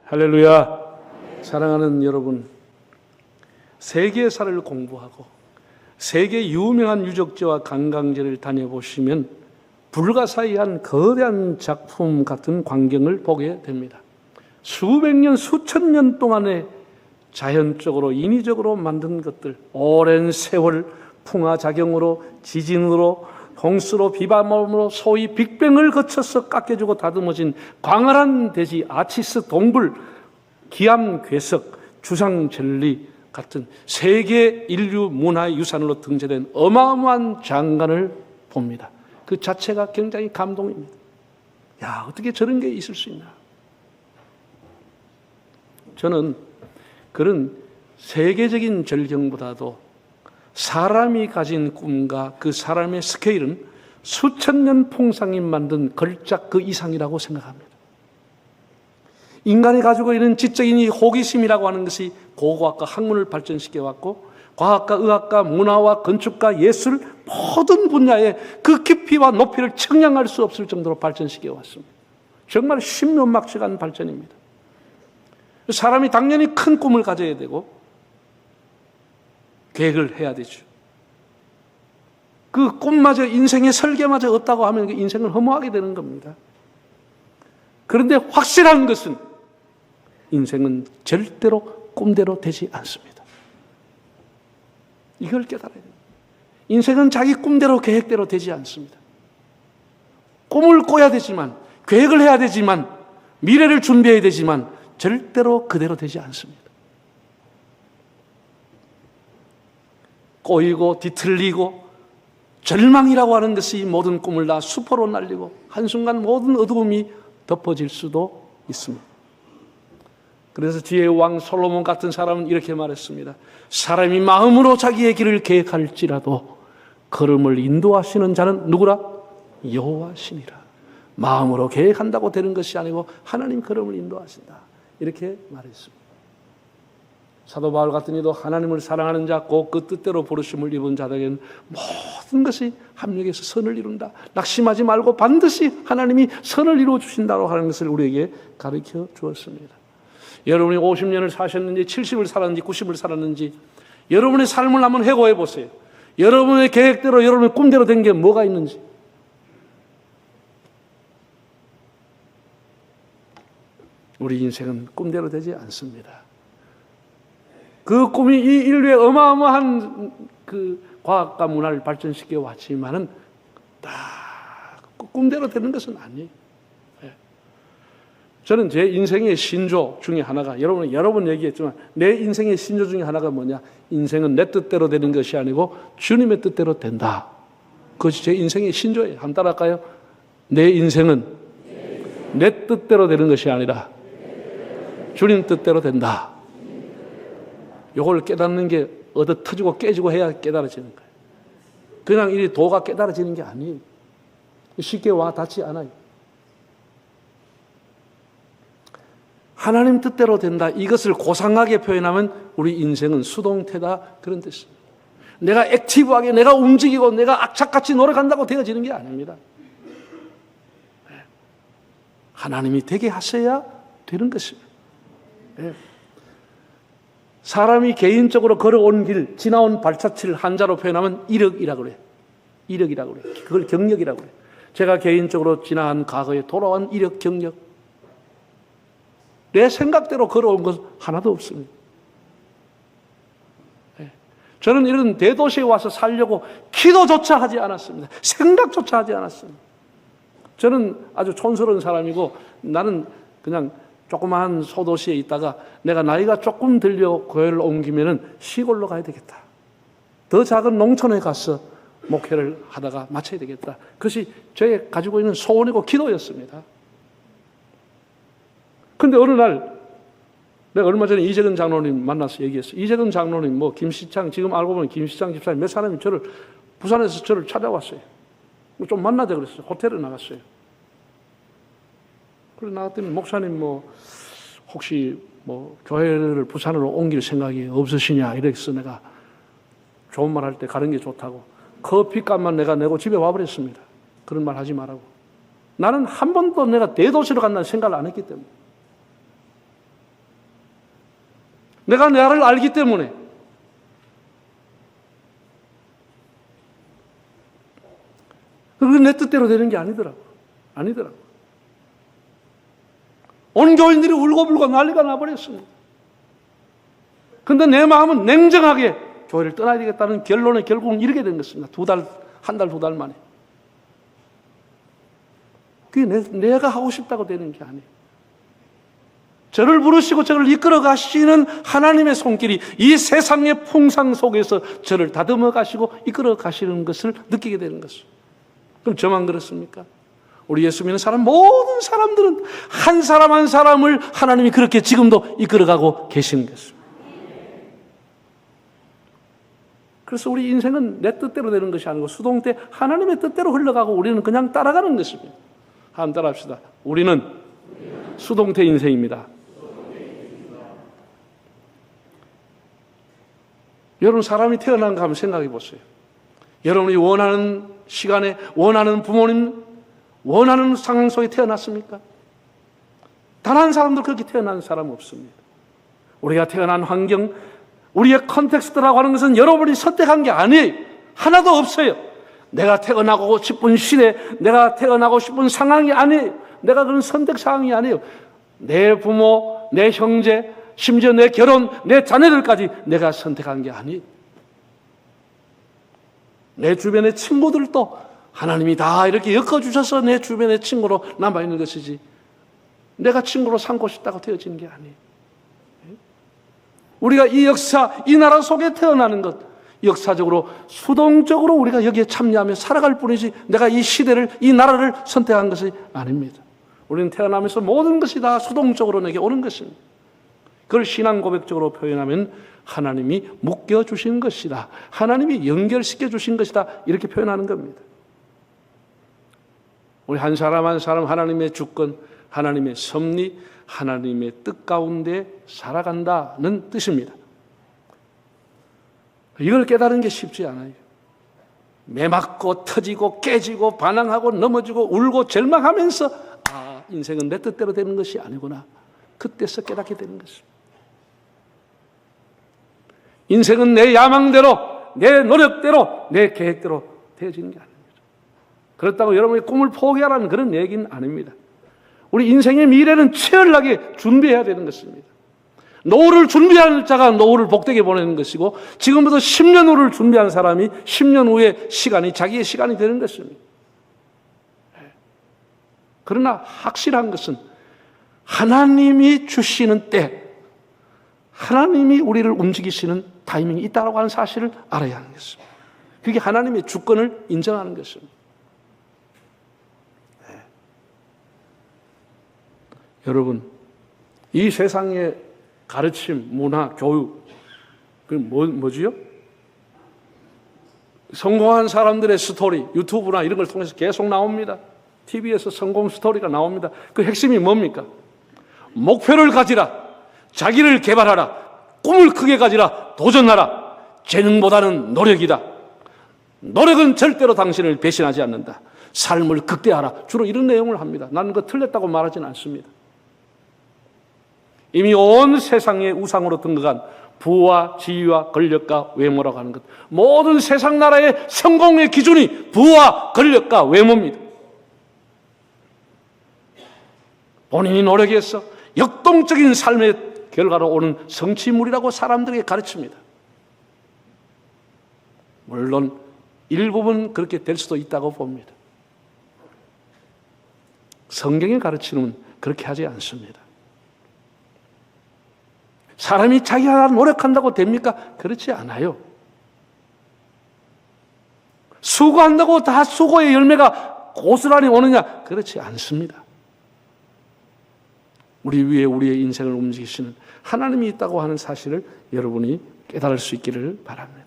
할렐루야. 사랑하는 여러분, 세계사를 공부하고 세계 유명한 유적지와 관광지를 다녀보시면 불가사의한 거대한 작품 같은 광경을 보게 됩니다. 수백 년, 수천 년 동안에 자연적으로 인위적으로 만든 것들, 오랜 세월 풍화작용으로, 지진으로, 홍수로, 비바람으로 소위 빅뱅을 거쳐서 깎여주고 다듬어진 광활한 대지, 아치스 동굴, 기암 괴석, 주상 젤리 같은 세계 인류 문화의 유산으로 등재된 어마어마한 장관을 봅니다. 그 자체가 굉장히 감동입니다. 야, 어떻게 저런 게 있을 수 있나? 저는 그런 세계적인 절경보다도 사람이 가진 꿈과 그 사람의 스케일은 수천 년 풍상이 만든 걸작 그 이상이라고 생각합니다. 인간이 가지고 있는 지적인 이 호기심이라고 하는 것이 고고학과 학문을 발전시켜 왔고, 과학과 의학과 문화와 건축과 예술 모든 분야에 그 깊이와 높이를 측량할 수 없을 정도로 발전시켜 왔습니다. 정말 신묘막측한 발전입니다. 사람이 당연히 큰 꿈을 가져야 되고 계획을 해야 되죠. 그 꿈마저, 인생의 설계마저 없다고 하면 그 인생을 허무하게 되는 겁니다. 그런데 확실한 것은 인생은 절대로 꿈대로 되지 않습니다. 이걸 깨달아야 됩니다. 인생은 자기 꿈대로 계획대로 되지 않습니다. 꿈을 꿔야 되지만, 계획을 해야 되지만, 미래를 준비해야 되지만 절대로 그대로 되지 않습니다. 꼬이고 뒤틀리고 절망이라고 하는 것이 모든 꿈을 다 수포로 날리고 한순간 모든 어두움이 덮어질 수도 있습니다. 그래서 지혜의 왕 솔로몬 같은 사람은 이렇게 말했습니다. 사람이 마음으로 자기의 길을 계획할지라도 걸음을 인도하시는 자는 누구라? 여호와시니라. 마음으로 계획한다고 되는 것이 아니고 하나님 걸음을 인도하신다. 이렇게 말했습니다. 사도 바울 같은 이도 하나님을 사랑하는 자, 곧 그 뜻대로 부르심을 입은 자들에게는 모든 것이 합력해서 선을 이룬다. 낙심하지 말고 반드시 하나님이 선을 이루어 주신다고 하는 것을 우리에게 가르쳐 주었습니다. 여러분이 50년을 사셨는지 70을 살았는지 90을 살았는지 여러분의 삶을 한번 해고해 보세요. 여러분의 계획대로, 여러분의 꿈대로 된 게 뭐가 있는지. 우리 인생은 꿈대로 되지 않습니다. 그 꿈이 이 인류의 어마어마한 그 과학과 문화를 발전시켜 왔지만은 다 꿈대로 되는 것은 아니에요. 저는 제 인생의 신조 중에 하나가, 여러 번 얘기했지만 내 인생의 신조 중에 하나가 뭐냐? 인생은 내 뜻대로 되는 것이 아니고 주님의 뜻대로 된다. 그것이 제 인생의 신조예요. 한번 따라할까요? 내 인생은 내 뜻대로 되는 것이 아니라 주님 뜻대로 된다. 이걸 깨닫는 게 얻어 터지고 깨지고 해야 깨달아지는 거예요. 그냥 이 도가 깨달아지는 게 아니에요. 쉽게 와 닿지 않아요. 하나님 뜻대로 된다. 이것을 고상하게 표현하면 우리 인생은 수동태다. 그런 뜻입니다. 내가 액티브하게, 내가 움직이고, 내가 악착같이 노력한다고 되어지는 게 아닙니다. 하나님이 되게 하셔야 되는 것입니다. 사람이 개인적으로 걸어온 길, 지나온 발자취를 한자로 표현하면 이력이라고 그래요. 이력이라고 그래요. 그걸 경력이라고 그래요. 제가 개인적으로 지나간 과거에 돌아온 이력, 경력. 내 생각대로 걸어온 것 하나도 없습니다. 저는 이런 대도시에 와서 살려고 기도조차 하지 않았습니다. 생각조차 하지 않았습니다. 저는 아주 촌스러운 사람이고 나는 그냥 조그마한 소도시에 있다가 내가 나이가 조금 들려 교회를 옮기면은 시골로 가야 되겠다. 더 작은 농촌에 가서 목회를 하다가 마쳐야 되겠다. 그것이 저의 가지고 있는 소원이고 기도였습니다. 근데 어느 날 내가 얼마 전에 이재근 장로님 만나서 얘기했어요. 이재근 장로님, 김시창, 지금 알고 보면 김시창 집사님 몇 사람이 부산에서 저를 찾아왔어요. 좀 만나자 그랬어요. 호텔에 나갔어요. 그래서 나갔더니 목사님 혹시 교회를 부산으로 옮길 생각이 없으시냐 이래서 내가 좋은 말 할 때 가는 게 좋다고 커피값만 내가 내고 집에 와버렸습니다. 그런 말 하지 말라고. 나는 한 번도 내가 대도시로 간다는 생각을 안 했기 때문에. 내가 나를 알기 때문에. 그게 내 뜻대로 되는 게 아니더라고. 온 교인들이 울고불고 난리가 나버렸습니다. 근데 내 마음은 냉정하게 교회를 떠나야 되겠다는 결론에 결국은 이르게 된 것입니다. 한 달, 두 달 만에. 그게 내가 하고 싶다고 되는 게 아니에요. 저를 부르시고 저를 이끌어 가시는 하나님의 손길이 이 세상의 풍상 속에서 저를 다듬어 가시고 이끌어 가시는 것을 느끼게 되는 것입니다. 그럼 저만 그렇습니까? 우리 예수 믿는 사람 모든 사람들은 한 사람 한 사람을 하나님이 그렇게 지금도 이끌어가고 계시는 것입니다. 그래서 우리 인생은 내 뜻대로 되는 것이 아니고 수동태 하나님의 뜻대로 흘러가고 우리는 그냥 따라가는 것입니다. 한번 따라합시다. 우리는 수동태 인생입니다. 여러분, 사람이 태어난가 한번 생각해 보세요. 여러분이 원하는 시간에 원하는 부모님 원하는 상황 속에 태어났습니까? 단 한 사람도 그렇게 태어난 사람 없습니다. 우리가 태어난 환경, 우리의 컨텍스트라고 하는 것은 여러분이 선택한 게 아니에요. 하나도 없어요. 내가 태어나고 싶은 시대, 내가 태어나고 싶은 상황이 아니에요. 내가 그런 선택 상황이 아니에요. 내 부모, 내 형제, 심지어 내 결혼, 내 자녀들까지 내가 선택한 게 아니에요. 내 주변의 친구들도 하나님이 다 이렇게 엮어주셔서 내 주변의 친구로 남아있는 것이지 내가 친구로 삼고 싶다고 되어지는 게 아니에요. 우리가 이 역사, 이 나라 속에 태어나는 것, 역사적으로 수동적으로 우리가 여기에 참여하며 살아갈 뿐이지 내가 이 시대를, 이 나라를 선택한 것이 아닙니다. 우리는 태어나면서 모든 것이 다 수동적으로 내게 오는 것입니다. 그걸 신앙 고백적으로 표현하면 하나님이 묶여주신 것이다, 하나님이 연결시켜 주신 것이다, 이렇게 표현하는 겁니다. 우리 한 사람 한 사람 하나님의 주권, 하나님의 섭리, 하나님의 뜻 가운데 살아간다는 뜻입니다. 이걸 깨달은 게 쉽지 않아요. 매맞고 터지고 깨지고 반항하고 넘어지고 울고 절망하면서 인생은 내 뜻대로 되는 것이 아니구나, 그때서 깨닫게 되는 것입니다. 인생은 내 야망대로, 내 노력대로, 내 계획대로 되어지는 게 아닙니다. 그렇다고 여러분의 꿈을 포기하라는 그런 얘기는 아닙니다. 우리 인생의 미래는 치열하게 준비해야 되는 것입니다. 노후를 준비하는 자가 노후를 복되게 보내는 것이고, 지금부터 10년 후를 준비한 사람이 10년 후의 시간이 자기의 시간이 되는 것입니다. 그러나 확실한 것은 하나님이 주시는 때, 하나님이 우리를 움직이시는 타이밍이 있다고 하는 사실을 알아야 하는 것입니다. 그게 하나님의 주권을 인정하는 것입니다. 여러분, 이 세상의 가르침, 문화, 교육, 그 뭐지요? 성공한 사람들의 스토리, 유튜브나 이런 걸 통해서 계속 나옵니다. TV에서 성공 스토리가 나옵니다. 그 핵심이 뭡니까? 목표를 가지라, 자기를 개발하라, 꿈을 크게 가지라, 도전하라. 재능보다는 노력이다. 노력은 절대로 당신을 배신하지 않는다. 삶을 극대화하라. 주로 이런 내용을 합니다. 나는 그거 틀렸다고 말하지는 않습니다. 이미 온 세상의 우상으로 등극한 부와 지위와 권력과 외모라고 하는 것, 모든 세상 나라의 성공의 기준이 부와 권력과 외모입니다. 본인이 노력해서 역동적인 삶의 결과로 오는 성취물이라고 사람들에게 가르칩니다. 물론 일부분 그렇게 될 수도 있다고 봅니다. 성경의 가르침은 그렇게 하지 않습니다. 사람이 자기가 노력한다고 됩니까? 그렇지 않아요. 수고한다고 다 수고의 열매가 고스란히 오느냐? 그렇지 않습니다. 우리 위에 우리의 인생을 움직이시는 하나님이 있다고 하는 사실을 여러분이 깨달을 수 있기를 바랍니다.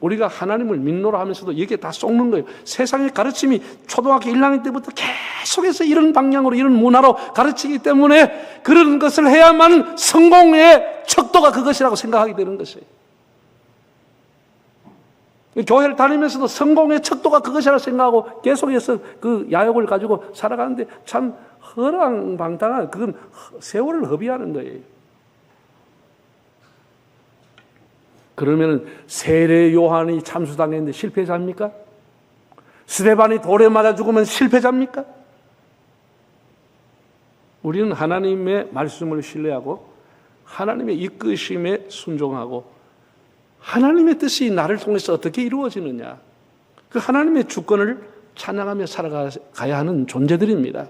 우리가 하나님을 믿노라 하면서도 여기에 다 쏙는 거예요. 세상의 가르침이 초등학교 1학년 때부터 계속해서 이런 방향으로, 이런 문화로 가르치기 때문에 그런 것을 해야만 성공의 척도가 그것이라고 생각하게 되는 것이에요. 교회를 다니면서도 성공의 척도가 그것이라고 생각하고 계속해서 그 야욕을 가지고 살아가는데 참 허랑방탕한, 그건 세월을 허비하는 거예요. 그러면은 세례 요한이 참수당했는데 실패자입니까? 스데반이 돌에 맞아 죽으면 실패자입니까? 우리는 하나님의 말씀을 신뢰하고 하나님의 이끄심에 순종하고 하나님의 뜻이 나를 통해서 어떻게 이루어지느냐, 그 하나님의 주권을 찬양하며 살아가야 하는 존재들입니다.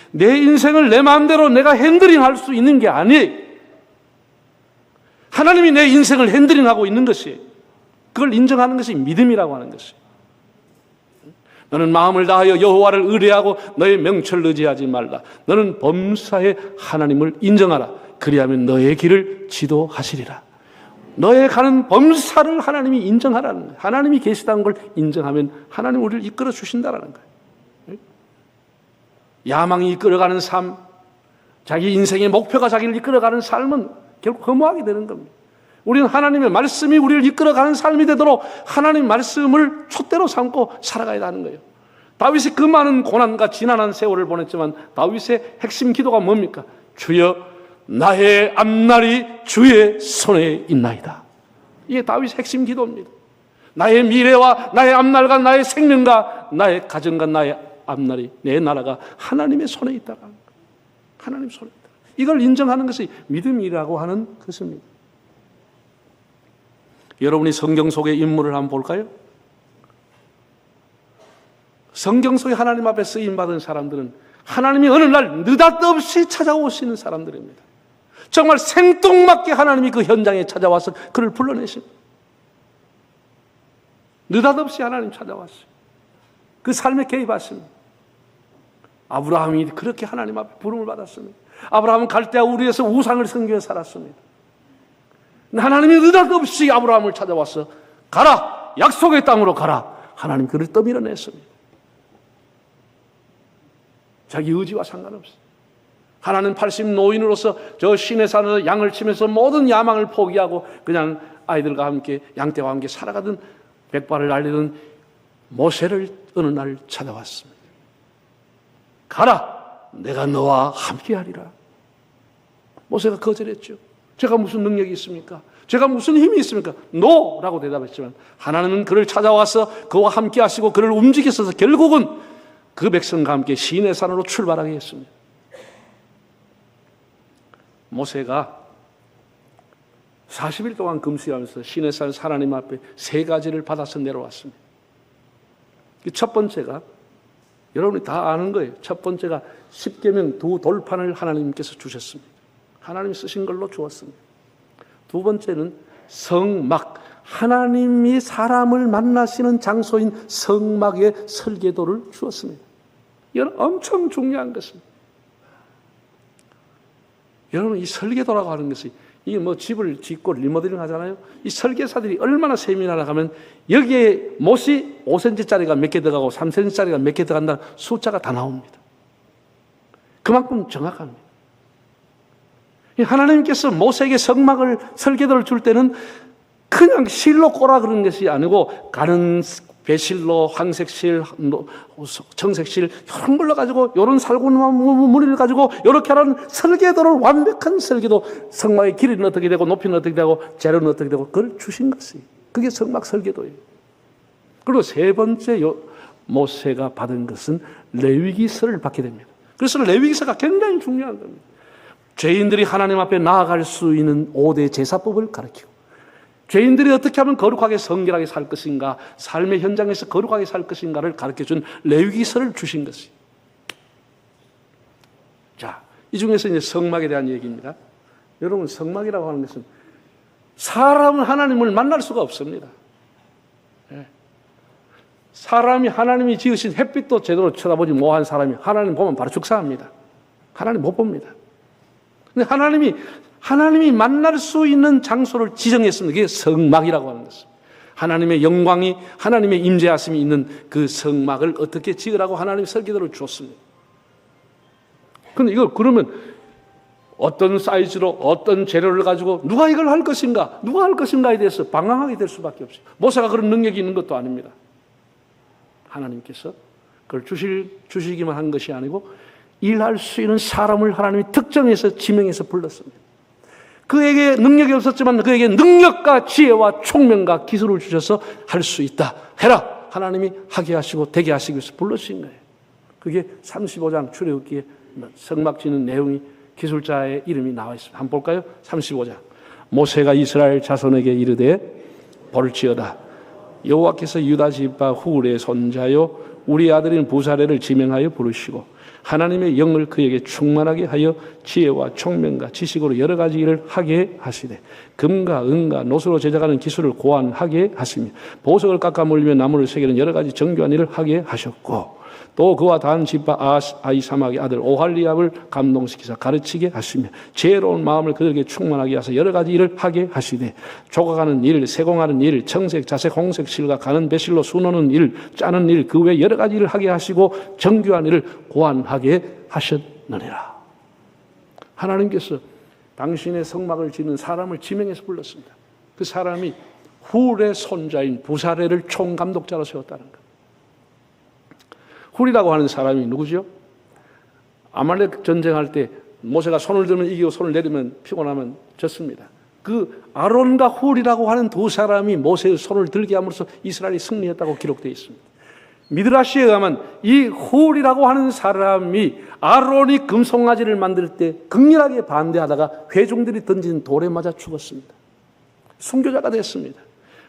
내 인생을 내 마음대로 내가 핸들링할 수 있는 게 아니에요. 하나님이 내 인생을 핸들링하고 있는 것이에요. 그걸 인정하는 것이 믿음이라고 하는 것이에요. 너는 마음을 다하여 여호와를 의뢰하고 너의 명철을 의지하지 말라. 너는 범사에 하나님을 인정하라. 그리하면 너의 길을 지도하시리라. 너의 가는 범사를 하나님이 인정하라는 거예요. 하나님이 계시다는 걸 인정하면 하나님 우리를 이끌어 주신다는 거예요. 야망이 이끌어가는 삶, 자기 인생의 목표가 자기를 이끌어가는 삶은 결국 허무하게 되는 겁니다. 우리는 하나님의 말씀이 우리를 이끌어가는 삶이 되도록 하나님 말씀을 촛대로 삼고 살아가야 하는 거예요. 다윗이 그 많은 고난과 지난한 세월을 보냈지만 다윗의 핵심 기도가 뭡니까? 주여, 나의 앞날이 주의 손에 있나이다. 이게 다윗의 핵심 기도입니다. 나의 미래와 나의 앞날과 나의 생명과 나의 가정과 나의 앞날이, 내 나라가 하나님의 손에 있다라는 거예요. 하나님 손에 있다. 이걸 인정하는 것이 믿음이라고 하는 것입니다. 여러분이 성경 속의 인물을 한번 볼까요? 성경 속에 하나님 앞에 쓰임받은 사람들은 하나님이 어느 날 느닷없이 찾아오시는 사람들입니다. 정말 생뚱맞게 하나님이 그 현장에 찾아와서 그를 불러내십니다. 느닷없이 하나님 찾아왔어요. 그 삶에 개입하십니다. 아브라함이 그렇게 하나님 앞에 부름을 받았습니다. 아브라함은 갈대아 우르에서 우상을 섬기며 살았습니다. 하나님이 느닷없이 아브라함을 찾아와서 가라, 약속의 땅으로 가라. 하나님 그를 떠밀어냈습니다. 자기 의지와 상관없이 하나는 80 노인으로서 저 시내산에서 양을 치면서 모든 야망을 포기하고 그냥 아이들과 함께 양떼와 함께 살아가던 백발을 날리던 모세를 어느 날 찾아왔습니다. 가라, 내가 너와 함께하리라. 모세가 거절했죠. 제가 무슨 능력이 있습니까? 제가 무슨 힘이 있습니까? No! 라고 대답했지만 하나님은 그를 찾아와서 그와 함께 하시고 그를 움직이셔서 결국은 그 백성과 함께 시내산으로 출발하게 했습니다. 모세가 40일 동안 금식하면서 시내산 하나님 앞에 3가지를 받아서 내려왔습니다. 첫 번째가 여러분이 다 아는 거예요. 첫 번째가 10계명 2돌판을 하나님께서 주셨습니다. 하나님이 쓰신 걸로 주었습니다. 두 번째는 성막, 하나님이 사람을 만나시는 장소인 성막의 설계도를 주었습니다. 이건 엄청 중요한 것입니다. 여러분, 이 설계도라고 하는 것이 이게 뭐 집을 짓고 리모델링 하잖아요. 이 설계사들이 얼마나 세미나를 하면 여기에 못이 5cm짜리가 몇 개 들어가고 3cm짜리가 몇 개 들어간다는 숫자가 다 나옵니다. 그만큼 정확합니다. 하나님께서 모세에게 성막을 설계도를 줄 때는 그냥 실로 꼬라 그런 것이 아니고 가는 배실로, 황색실, 청색실 이런 걸로 가지고 이런 살구나무 무늬를 가지고 이렇게 하는 설계도를 완벽한 설계도, 성막의 길이는 어떻게 되고 높이는 어떻게 되고 재료는 어떻게 되고 그걸 주신 것이 그게 성막 설계도예요. 그리고 세 번째 모세가 받은 것은 레위기서를 받게 됩니다. 그래서 레위기서가 굉장히 중요한 겁니다. 죄인들이 하나님 앞에 나아갈 수 있는 5대 제사법을 가르치고 죄인들이 어떻게 하면 거룩하게 성결하게 살 것인가, 삶의 현장에서 거룩하게 살 것인가를 가르쳐준 레위기서를 주신 것이. 자, 이 중에서 이제 성막에 대한 얘기입니다. 여러분, 성막이라고 하는 것은 사람은 하나님을 만날 수가 없습니다. 사람이 하나님이 지으신 햇빛도 제대로 쳐다보지 못한 사람이 하나님 보면 바로 축사합니다. 하나님 못 봅니다. 근데 하나님이 만날 수 있는 장소를 지정했습니다. 그게 성막이라고 하는 것입니다. 하나님의 영광이, 하나님의 임재하심이 있는 그 성막을 어떻게 지으라고 하나님이 설계도를 주었습니다. 그런데 이걸 그러면 어떤 사이즈로 어떤 재료를 가지고 누가 이걸 할 것인가, 누가 할 것인가에 대해서 방황하게 될 수밖에 없어요. 모세가 그런 능력이 있는 것도 아닙니다. 하나님께서 그걸 주시기만 한 것이 아니고 일할 수 있는 사람을 하나님이 특정해서 지명해서 불렀습니다. 그에게 능력이 없었지만 그에게 능력과 지혜와 총명과 기술을 주셔서 할 수 있다. 해라. 하나님이 하게 하시고 되게 하시기 위해서 불러주신 거예요. 그게 35장 출애굽기에 성막 지는 내용이 기술자의 이름이 나와 있습니다. 한번 볼까요? 35장. 모세가 이스라엘 자손에게 이르되 볼지어다. 여호와께서 유다 지파 훌의 손자요 우리 아들인 부사레를 지명하여 부르시고 하나님의 영을 그에게 충만하게 하여 지혜와 총명과 지식으로 여러 가지 일을 하게 하시되 금과 은과 노수로 제작하는 기술을 고안하게 하시며 보석을 깎아 물리며 나무를 새기는 여러 가지 정교한 일을 하게 하셨고 또 그와 단 지파 아히사막의 아들 오할리압을 감동시키사 가르치게 하시며 지혜로운 마음을 그들에게 충만하게 하사 여러 가지 일을 하게 하시되 조각하는 일, 세공하는 일, 청색, 자색, 홍색 실과 가는 배실로 수놓는 일, 짜는 일, 그 외 여러 가지 일을 하게 하시고 정교한 일을 고안하게 하셨느니라. 하나님께서 당신의 성막을 짓는 사람을 지명해서 불렀습니다. 그 사람이 훌의 손자인 부사레를 총감독자로 세웠다는 것. 훌이라고 하는 사람이 누구죠? 아말렉 전쟁할 때 모세가 손을 들면 이기고 손을 내리면 피곤하면 졌습니다. 그 아론과 훌이라고 하는 두 사람이 모세의 손을 들게 함으로써 이스라엘이 승리했다고 기록되어 있습니다. 미드라시에 의하면 이 훌이라고 하는 사람이 아론이 금송아지를 만들 때 극렬하게 반대하다가 회중들이 던진 돌에 맞아 죽었습니다. 순교자가 됐습니다.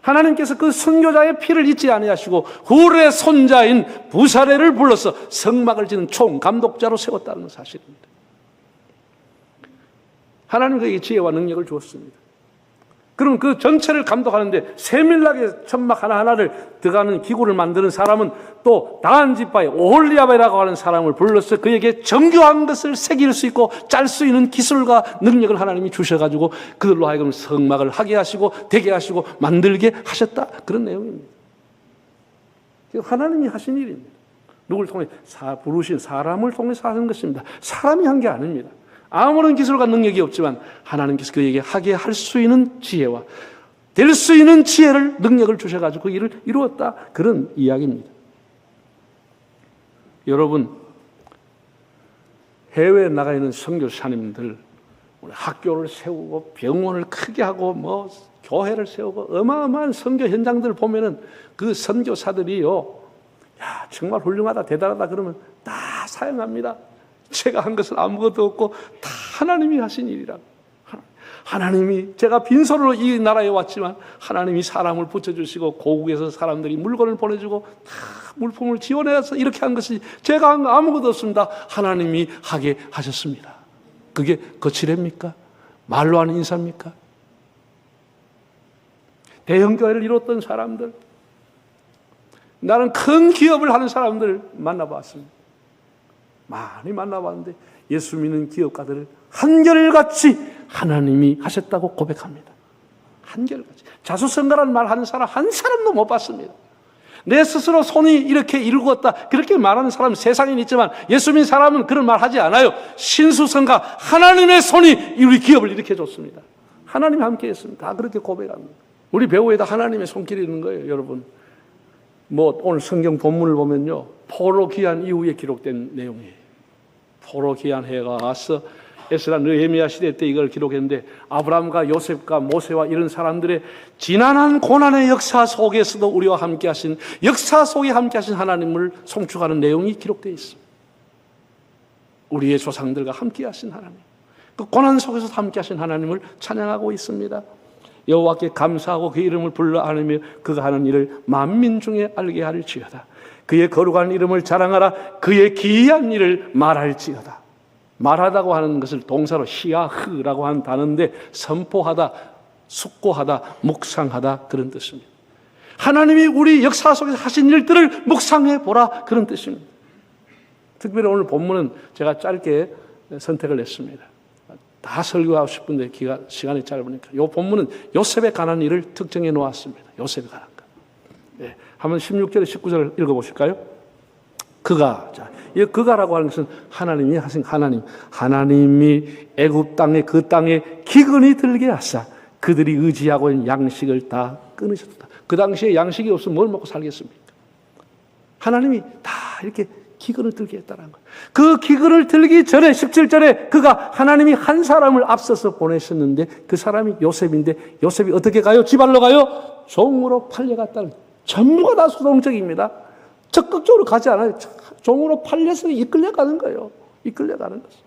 하나님께서 그 선교자의 피를 잊지 아니하시고 훌의 손자인 부사레를 불러서 성막을 짓는 총감독자로 세웠다는 사실입니다. 하나님 그에게 지혜와 능력을 주었습니다. 그럼 그 전체를 감독하는데 세밀하게 천막 하나하나를 들어가는 기구를 만드는 사람은 또 다한 지파의 오홀리압이라고 하는 사람을 불러서 그에게 정교한 것을 새길 수 있고 짤 수 있는 기술과 능력을 하나님이 주셔가지고 그들로 하여금 성막을 하게 하시고 되게 하시고 만들게 하셨다. 그런 내용입니다. 하나님이 하신 일입니다. 누굴 통해? 부르신 사람을 통해서 하는 것입니다. 사람이 한 게 아닙니다. 아무런 기술과 능력이 없지만 하나님께서 그에게 하게 할 수 있는 지혜와 될 수 있는 지혜를 능력을 주셔가지고 그 일을 이루었다. 그런 이야기입니다. 여러분 해외에 나가 있는 선교사님들 학교를 세우고 병원을 크게 하고 뭐 교회를 세우고 어마어마한 선교 현장들을 보면은 그 선교사들이요, 야 정말 훌륭하다 대단하다 그러면 다 사용합니다. 제가 한 것은 아무것도 없고 다 하나님이 하신 일이라고. 하나님이 제가 빈손으로 이 나라에 왔지만 하나님이 사람을 붙여주시고 고국에서 사람들이 물건을 보내주고 다 물품을 지원해서 이렇게 한 것이 제가 한 거 아무것도 없습니다. 하나님이 하게 하셨습니다. 그게 거칠입니까? 말로 하는 인사입니까? 대형교회를 이뤘던 사람들, 나는 큰 기업을 하는 사람들 만나봤습니다. 많이 만나봤는데 예수 믿는 기업가들을 한결같이 하나님이 하셨다고 고백합니다. 한결같이. 자수성가라는 말 하는 사람 한 사람도 못 봤습니다. 내 스스로 손이 이렇게 이루었다 그렇게 말하는 사람 세상에 있지만 예수 믿는 사람은 그런 말 하지 않아요. 신수성가 하나님의 손이 우리 기업을 이렇게 줬습니다. 하나님이 함께 했습니다. 다 그렇게 고백합니다. 우리 배우에다 하나님의 손길이 있는 거예요. 여러분 뭐 오늘 성경 본문을 보면요, 포로 귀환 이후에 기록된 내용이에요. 포로 귀환 해가 와서 에스라 느헤미야 시대 때 이걸 기록했는데 아브라함과 요셉과 모세와 이런 사람들의 지난한 고난의 역사 속에서도 우리와 함께 하신, 역사 속에 함께 하신 하나님을 송축하는 내용이 기록되어 있습니다. 우리의 조상들과 함께 하신 하나님, 그 고난 속에서도 함께 하신 하나님을 찬양하고 있습니다. 여호와께 감사하고 그 이름을 불러 아뢰며 그가 하는 일을 만민 중에 알게 할지어다. 그의 거룩한 이름을 자랑하라. 그의 기이한 일을 말할지어다. 말하다고 하는 것을 동사로 시아흐라고 하는 단어인데 선포하다, 숙고하다, 묵상하다 그런 뜻입니다. 하나님이 우리 역사 속에서 하신 일들을 묵상해 보라 그런 뜻입니다. 특별히 오늘 본문은 제가 짧게 선택을 했습니다. 다 설교하고 싶은데 시간이 짧으니까 이 본문은 요셉에 관한 일을 특정해 놓았습니다. 요셉에 관한 것. 네, 한번 16절, 19절 읽어보실까요? 그가라고 하는 것은 하나님이 하신 하나님이 애굽 땅에 그 땅에 기근이 들게 하사 그들이 의지하고 있는 양식을 다 끊으셨다. 그 당시에 양식이 없으면 뭘 먹고 살겠습니까? 하나님이 다 이렇게 기근을 들게 했다는 거예요. 그 기근을 들기 전에 17절에 그가 하나님이 한 사람을 앞서서 보내셨는데 그 사람이 요셉인데 요셉이 어떻게 가요? 지발로 가요? 종으로 팔려갔다는 거예요. 전부가 다 수동적입니다. 적극적으로 가지 않아요. 종으로 팔려서 이끌려가는 거예요. 이끌려가는 거죠.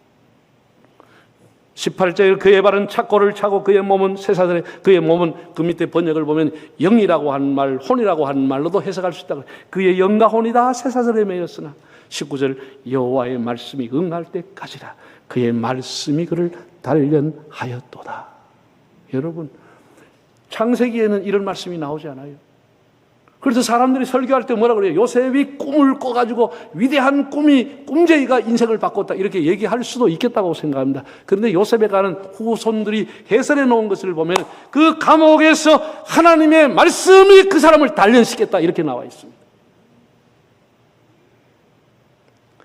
18절 그의 발은 착고를 차고 그의 몸은 쇠사슬에 그의 몸은 그 밑에 번역을 보면 영이라고 한 말, 혼이라고 한 말로도 해석할 수 있다. 그의 영과 혼이 다 쇠사슬에 매였으나 19절 여호와의 말씀이 응할 때까지라 그의 말씀이 그를 단련하였도다. 여러분 창세기에는 이런 말씀이 나오지 않아요. 그래서 사람들이 설교할 때 뭐라 그래요? 요셉이 꿈을 꿔가지고 위대한 꿈쟁이가 인생을 바꿨다 이렇게 얘기할 수도 있겠다고 생각합니다. 그런데 요셉에 관한 후손들이 해설해 놓은 것을 보면 그 감옥에서 하나님의 말씀이 그 사람을 단련시켰다 이렇게 나와 있습니다.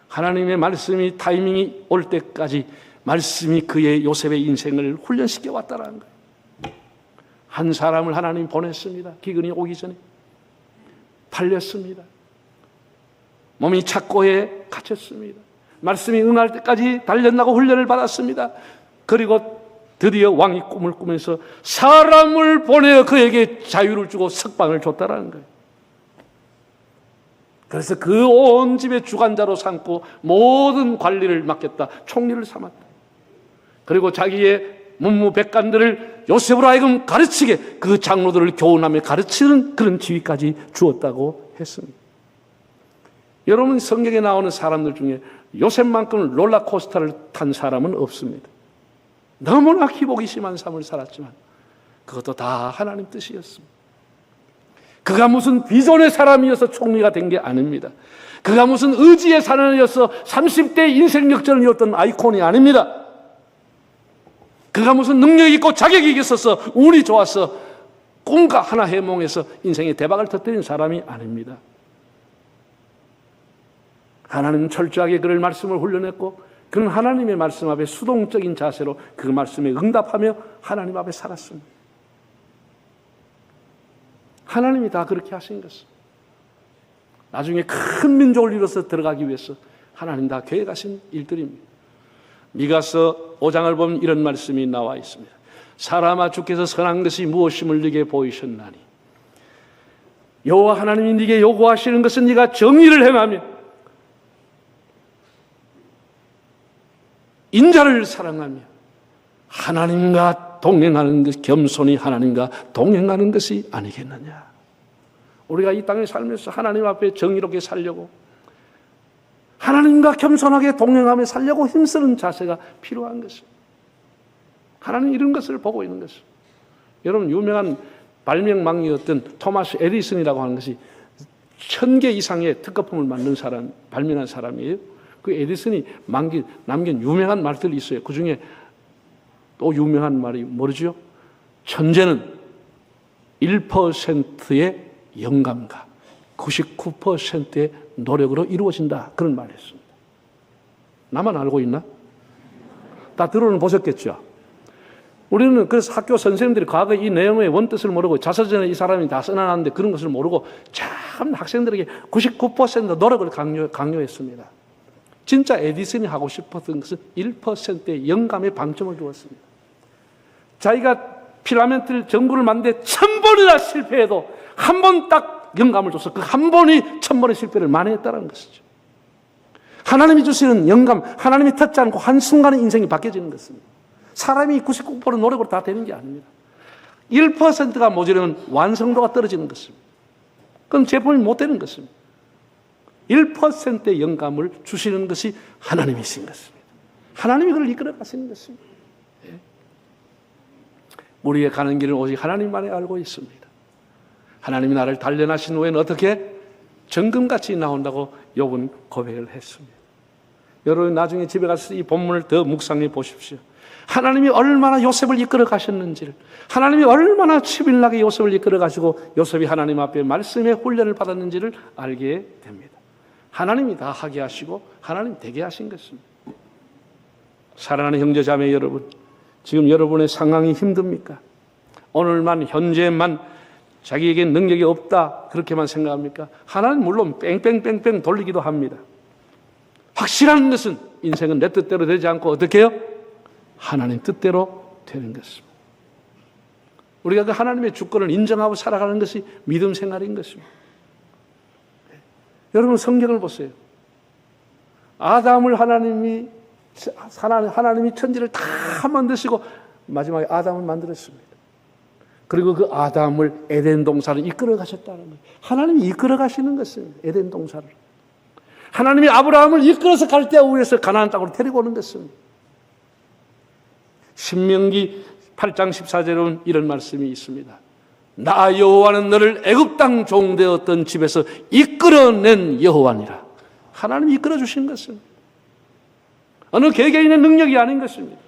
하나님의 말씀이 타이밍이 올 때까지 말씀이 그의 요셉의 인생을 훈련시켜 왔다는 거예요. 한 사람을 하나님이 보냈습니다. 기근이 오기 전에. 팔렸습니다. 몸이 착고에 갇혔습니다. 말씀이 응할 때까지 단련하고 훈련을 받았습니다. 그리고 드디어 왕이 꿈을 꾸면서 사람을 보내어 그에게 자유를 주고 석방을 줬다라는 거예요. 그래서 그 온 집의 주관자로 삼고 모든 관리를 맡겼다. 총리를 삼았다. 그리고 자기의 문무백관들을 요셉으로 하여금 가르치게 그 장로들을 교훈하며 가르치는 그런 지위까지 주었다고 했습니다. 여러분 성경에 나오는 사람들 중에 요셉만큼 롤러코스터를 탄 사람은 없습니다. 너무나 기복이 심한 삶을 살았지만 그것도 다 하나님 뜻이었습니다. 그가 무슨 비전의 사람이어서 총리가 된 게 아닙니다. 그가 무슨 의지의 사람이어서 30대 인생 역전이었던 아이콘이 아닙니다. 그가 무슨 능력이 있고 자격이 있어서 운이 좋아서 꿈과 하나 해몽해서 인생의 대박을 터뜨린 사람이 아닙니다. 하나님은 철저하게 그를 말씀을 훈련했고 그는 하나님의 말씀 앞에 수동적인 자세로 그 말씀에 응답하며 하나님 앞에 살았습니다. 하나님이 다 그렇게 하신 것입니다. 나중에 큰 민족을 이뤄서 들어가기 위해서 하나님 다 계획하신 일들입니다. 미가서 5장을 보면 이런 말씀이 나와 있습니다. 사람아 주께서 선한 것이 무엇임을 네게 보이셨나니 여호와 하나님이 네게 요구하시는 것은 네가 정의를 행하며 인자를 사랑하며 하나님과 동행하는 것, 겸손히 하나님과 동행하는 것이 아니겠느냐. 우리가 이 땅에 살면서 하나님 앞에 정의롭게 살려고 하나님과 겸손하게 동행하며 살려고 힘쓰는 자세가 필요한 것입니다. 하나님 이런 것을 보고 있는 것입니다. 여러분 유명한 발명망이었던 토마스 에디슨이라고 하는 것이 1000개 이상의 특허품을 만든 사람, 발명한 사람이에요. 그 에디슨이 남긴 유명한 말들이 있어요. 그 중에 또 유명한 말이 뭐죠? 천재는 1%의 영감과 99%의 노력으로 이루어진다. 그런 말을 했습니다. 나만 알고 있나? 다 들어는 보셨겠죠? 우리는 그래서 학교 선생님들이 과거 이 내용의 원뜻을 모르고 자서전에 이 사람이 다 써놨는데 그런 것을 모르고 참 학생들에게 99% 노력을 강요했습니다. 진짜 에디슨이 하고 싶었던 것은 1%의 영감에 방점을 두었습니다. 자기가 필라멘트를 전구를 만드는데 1000번이나 실패해도 한 번 딱 영감을 줘서 그 한 번이 1000번의 실패를 만회했다는 것이죠. 하나님이 주시는 영감, 하나님이 터치 않고 한순간에 인생이 바뀌어지는 것입니다. 사람이 99% 노력으로 다 되는 게 아닙니다. 1%가 모자라면 완성도가 떨어지는 것입니다. 그럼 제품이 못 되는 것입니다. 1%의 영감을 주시는 것이 하나님이신 것입니다. 하나님이 그를 이끌어 가시는 것입니다. 우리의 가는 길은 오직 하나님만이 알고 있습니다. 하나님이 나를 단련하신 후에는 어떻게 정금같이 나온다고 욥은 고백을 했습니다. 여러분 나중에 집에 가서 이 본문을 더 묵상해 보십시오. 하나님이 얼마나 요셉을 이끌어 가셨는지를, 하나님이 얼마나 치밀하게 요셉을 이끌어 가시고 요셉이 하나님 앞에 말씀의 훈련을 받았는지를 알게 됩니다. 하나님이 다 하게 하시고 하나님 되게 하신 것입니다. 사랑하는 형제자매 여러분, 지금 여러분의 상황이 힘듭니까? 오늘만 현재만 자기에게 능력이 없다 그렇게만 생각합니까? 하나님 물론 뺑뺑뺑뺑 돌리기도 합니다. 확실한 것은 인생은 내 뜻대로 되지 않고 어떻게 해요? 하나님 뜻대로 되는 것입니다. 우리가 그 하나님의 주권을 인정하고 살아가는 것이 믿음 생활인 것입니다. 여러분 성경을 보세요. 아담을 하나님이 천지를 다 만드시고 마지막에 아담을 만들었습니다. 그리고 그 아담을 에덴 동산을 이끌어 가셨다는 거예요. 하나님이 이끌어 가시는 것입니다. 에덴 동산을. 하나님이 아브라함을 이끌어서 갈대아 우에서 가나안 땅으로 데리고 오는 것입니다. 신명기 8장 14절에 보면 이런 말씀이 있습니다. 나 여호와는 너를 애굽 땅 종되었던 집에서 이끌어낸 여호와니라. 하나님이 이끌어 주신 것입니다. 어느 개개인의 능력이 아닌 것입니다.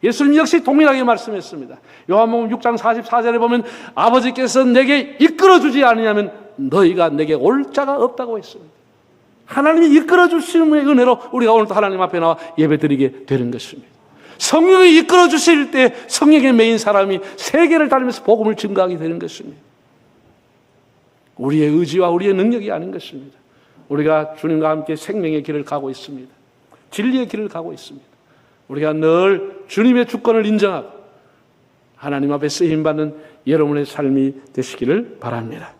예수님 역시 동일하게 말씀했습니다. 요한복음 6장 44절에 보면 아버지께서 내게 이끌어 주지 않으면 너희가 내게 올 자가 없다고 했습니다. 하나님이 이끌어 주심의 은혜로 우리가 오늘도 하나님 앞에 나와 예배드리게 되는 것입니다. 성령이 이끌어 주실 때 성령에 매인 사람이 세계를 다니면서 복음을 증거하게 되는 것입니다. 우리의 의지와 우리의 능력이 아닌 것입니다. 우리가 주님과 함께 생명의 길을 가고 있습니다. 진리의 길을 가고 있습니다. 우리가 늘 주님의 주권을 인정하고 하나님 앞에 쓰임받는 여러분의 삶이 되시기를 바랍니다.